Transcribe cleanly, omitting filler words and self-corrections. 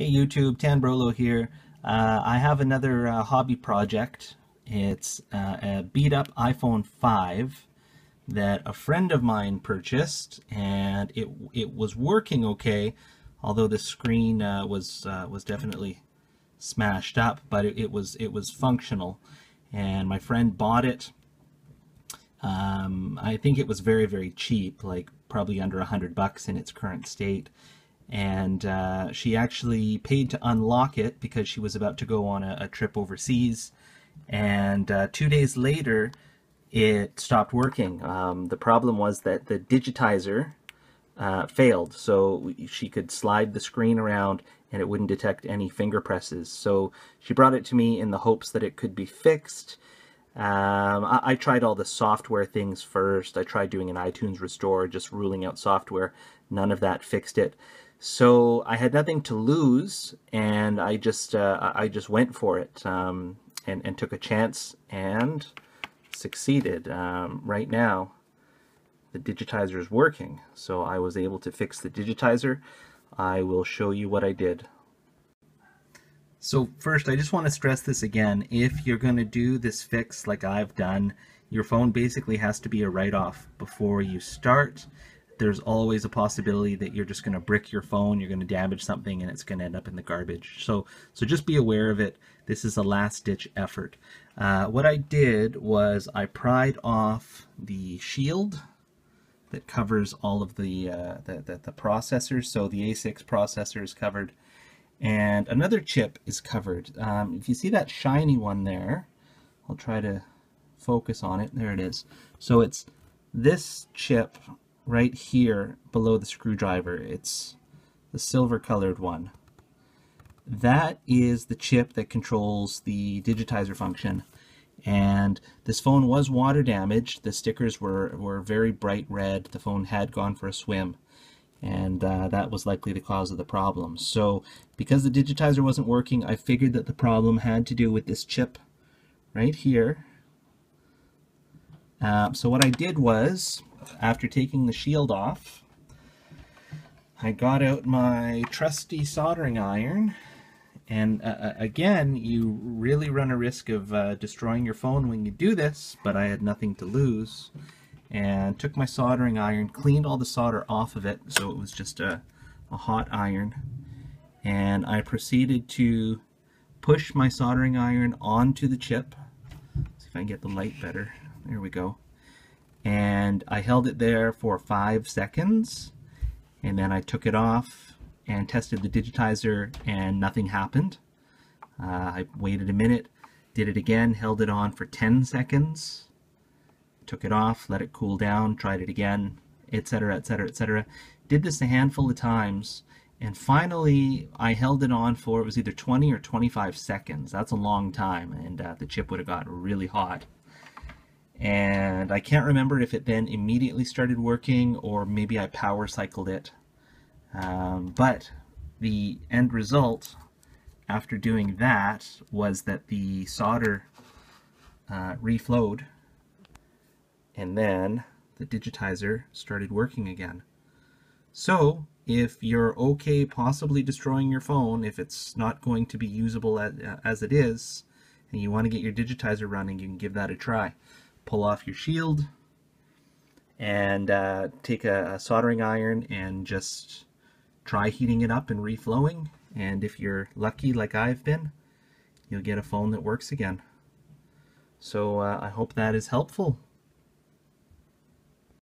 Hey YouTube, tanbrolo here. I have another hobby project. It's a beat up iPhone 5 that a friend of mine purchased, and it was working okay, although the screen was definitely smashed up, but it was functional. And my friend bought it. I think it was very cheap, like probably under $100 in its current state. And she actually paid to unlock it because she was about to go on a trip overseas. And 2 days later, it stopped working. The problem was that the digitizer failed, so she could slide the screen around and it wouldn't detect any finger presses. So she brought it to me in the hopes that it could be fixed. I tried all the software things first. I tried doing an iTunes restore, just ruling out software. None of that fixed it. So I had nothing to lose, and I just went for it and took a chance and succeeded. Right now, the digitizer is working, so I was able to fix the digitizer. I will show you what I did. So first, I just want to stress this again. If you're going to do this fix like I've done, your phone basically has to be a write-off before you start. There's always a possibility that you're just going to brick your phone, you're going to damage something, and it's going to end up in the garbage. So just be aware of it. This is a last-ditch effort. What I did was I pried off the shield that covers all of the processors. So the A6 processor is covered, and another chip is covered. If you see that shiny one there, I'll try to focus on it. There it is. So it's this chip right here below the screwdriver. It's the silver colored one. That is the chip that controls the digitizer function. And this phone was water damaged. The stickers were very bright red. The phone had gone for a swim, and that was likely the cause of the problem. So because the digitizer wasn't working, I figured that the problem had to do with this chip right here. So what I did was, after taking the shield off, I got out my trusty soldering iron, and again, you really run a risk of destroying your phone when you do this, but I had nothing to lose, and took my soldering iron, cleaned all the solder off of it, so it was just a hot iron, and I proceeded to push my soldering iron onto the chip. See if I can get the light better. There we go. And I held it there for 5 seconds, and then I took it off and tested the digitizer, and nothing happened. I waited a minute, did it again, held it on for 10 seconds, took it off, let it cool down, tried it again, etc, etc, etc. Did this a handful of times, and finally I held it on for, it was either 20 or 25 seconds. That's a long time, and the chip would have gotten really hot. And I can't remember if it then immediately started working or maybe I power cycled it. But the end result after doing that was that the solder reflowed, and then the digitizer started working again. So if you're okay possibly destroying your phone, if it's not going to be usable as it is, and you want to get your digitizer running, you can give that a try. Pull off your shield and take a soldering iron and just try heating it up and reflowing, and if you're lucky like I've been, you'll get a phone that works again. So I hope that is helpful.